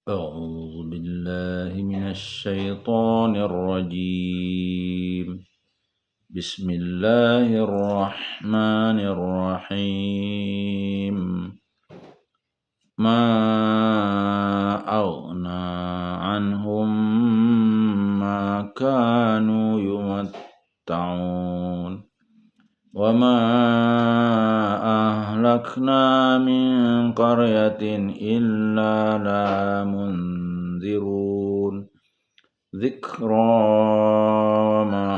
أعوذ بالله من الشيطان الرجيم. بسم الله الرحمن الرحيم. ما أغنى عنهم ما كانوا يمتعون وما أهلكنا من قرية إلا لها منذرون ذكرى وما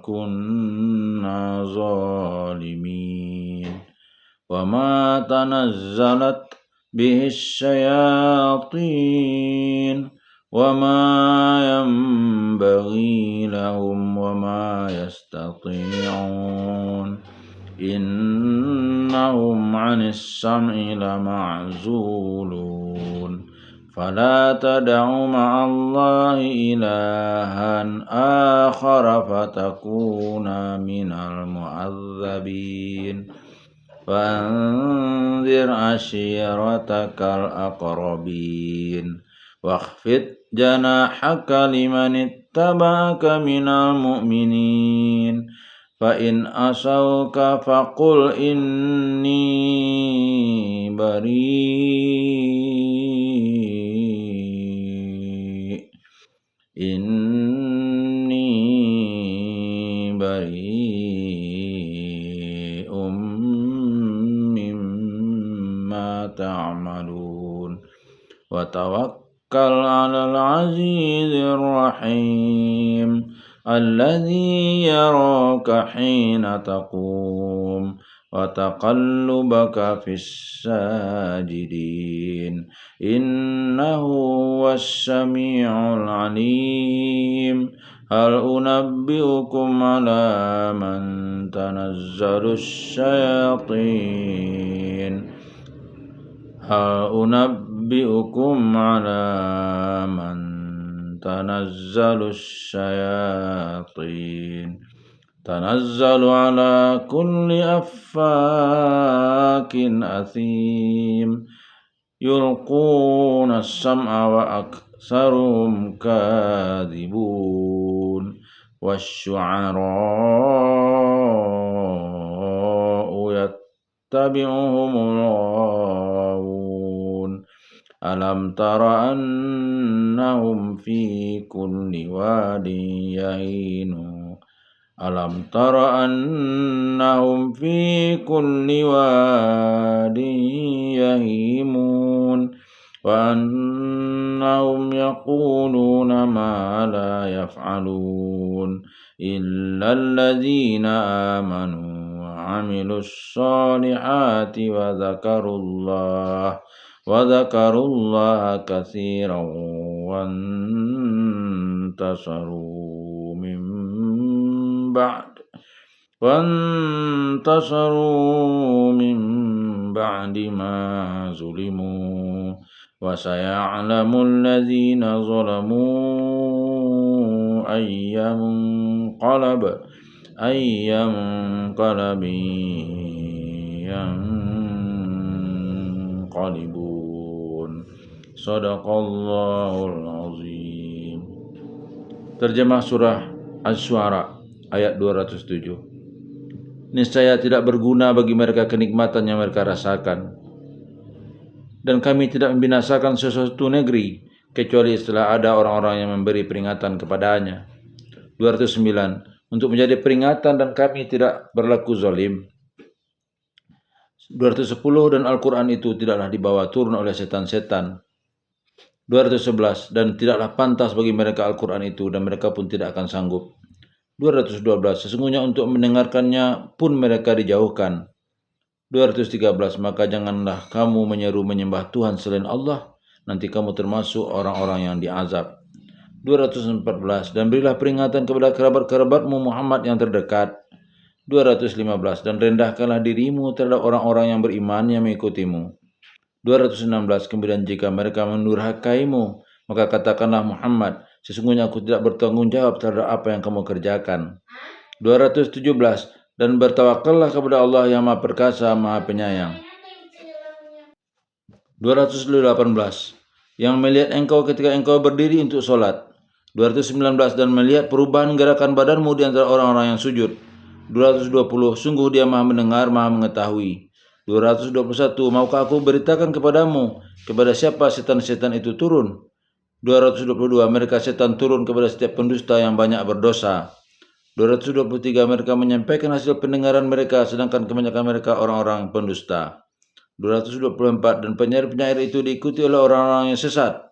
كنا ظالمين وما تنزلت به الشياطين وما ينبغي لهم وما يستطيعون إنهم عن السمع لمعزولون فلا تدع مع الله إلها آخر فتكون من المعذبين فأنذر عشيرتك الأقربين واخفض جناحك لمن اتبعك من المؤمنين فإن عصوك فقل إني بريء مما تعملون وتوكل على العزيز الرحيم الذي يراك حين تقوم وتقلبك في الساجدين إنه هو السميع العليم هل أنبئكم على من تنزل الشياطين أنبئكم على من تنزل الشياطين تنزل على كل أفاك أثيم يلقون السمع وأكثرهم كاذبون والشعراء يتبعهم الغاوون ألم تر أنهم في كل واد يهيمون ألم تر أنهم في كل واد يهيمون وأنهم يقولون ما لا يفعلون إلا الذين آمنوا وعملوا الصالحات وذكروا الله كثيرا وانتصروا من بعد ما ظلموا وسيعلم الذين ظلموا أي منقلب ينقلبون Sadaqallahul azim. Terjemah surah Asy-Syu'ara ayat 207. Niscaya tidak berguna bagi mereka kenikmatan yang mereka rasakan, dan kami tidak membinasakan sesuatu negeri kecuali setelah ada orang-orang yang memberi peringatan kepadanya. 209. Untuk menjadi peringatan dan kami tidak berlaku zalim. 210. Dan Al-Quran itu tidaklah dibawa turun oleh setan-setan. 211. Dan tidaklah pantas bagi mereka Al-Quran itu, dan mereka pun tidak akan sanggup. 212. Sesungguhnya untuk mendengarkannya pun mereka dijauhkan. 213. Maka janganlah kamu menyeru menyembah Tuhan selain Allah, nanti kamu termasuk orang-orang yang diazab. 214. Dan berilah peringatan kepada kerabat-kerabatmu Muhammad yang terdekat. 215. Dan rendahkanlah dirimu terhadap orang-orang yang beriman yang mengikutimu. 216. Kemudian jika mereka mendurhakaimu, maka katakanlah Muhammad, sesungguhnya aku tidak bertanggung jawab terhadap apa yang kamu kerjakan. 217. Dan bertawakallah kepada Allah yang Maha Perkasa, Maha Penyayang. 218. yang melihat engkau ketika engkau berdiri untuk solat. 219 dan melihat perubahan gerakan badanmu di antara orang-orang yang sujud. 220 sungguh dia maha mendengar, maha mengetahui. 221 maukah aku beritakan kepadamu kepada siapa setan-setan itu turun? 222 mereka setan turun kepada setiap pendusta yang banyak berdosa. 223 mereka menyampaikan hasil pendengaran mereka sedangkan kebanyakan mereka orang-orang pendusta. 224 dan penyair-penyair itu diikuti oleh orang-orang yang sesat.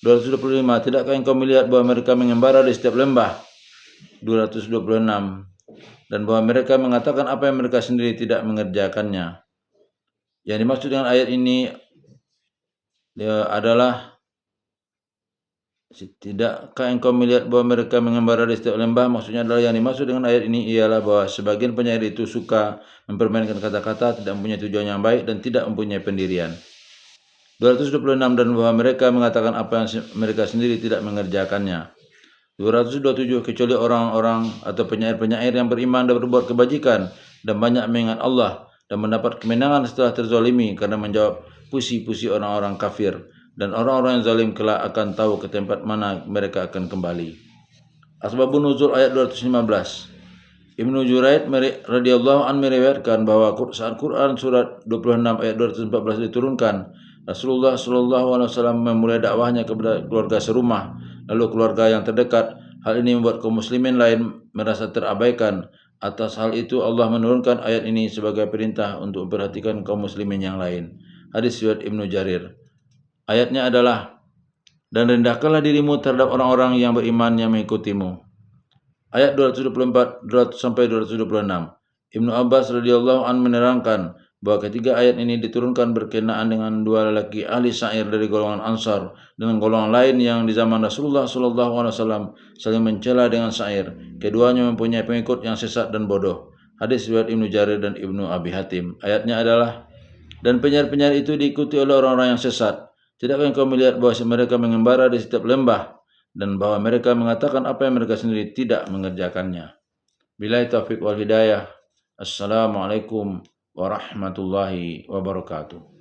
225 tidakkah engkau melihat bahwa mereka mengembara di setiap lembah? 226 dan bahwa mereka mengatakan apa yang mereka sendiri tidak mengerjakannya. Yang dimaksud dengan ayat ini adalah tidakkah engkau melihat bahwa mereka mengembara di setiap lembah? Maksudnya adalah yang dimaksud dengan ayat ini ialah bahwa sebagian penyair itu suka mempermainkan kata-kata, tidak mempunyai tujuan yang baik dan tidak mempunyai pendirian. 226 dan bahwa mereka mengatakan apa yang mereka sendiri tidak mengerjakannya. 227 kecuali orang-orang atau penyair-penyair yang beriman dan berbuat kebajikan dan banyak mengingat Allah dan mendapat kemenangan setelah terzalimi karena menjawab puisi-puisi orang-orang kafir, dan orang-orang yang zalim kelak akan tahu ke tempat mana mereka akan kembali. Asbabun nuzul ayat 215. Ibnu Juraid radhiyallahu anhu meriwayatkan bahwa saat Quran surat 26 ayat 214 diturunkan, Rasulullah sallallahu alaihi wasallam memulai dakwahnya kepada keluarga serumah, lalu keluarga yang terdekat. Hal ini membuat kaum muslimin lain merasa terabaikan. Atas hal itu Allah menurunkan ayat ini sebagai perintah untuk memperhatikan kaum muslimin yang lain. Hadis riwayat Ibnu Jarir. Ayatnya adalah, dan rendahkanlah dirimu terhadap orang-orang yang beriman yang mengikutimu. Ayat 224 sampai 226. Ibnu Abbas radhiyallahu anhu menerangkan bahwa ketiga ayat ini diturunkan berkenaan dengan dua lelaki ahli syair dari golongan Ansar dengan golongan lain yang di zaman Rasulullah SAW saling mencela dengan syair. Keduanya mempunyai pengikut yang sesat dan bodoh. Hadis riwayat Ibnu Jarir dan Ibnu Abi Hatim. Ayatnya adalah, dan penyair-penyair itu diikuti oleh orang-orang yang sesat. Tidakkah engkau melihat bahwa mereka mengembara di setiap lembah dan bahwa mereka mengatakan apa yang mereka sendiri tidak mengerjakannya. Billahi taufiq wal hidayah. Assalamualaikum warahmatullahi wabarakatuh.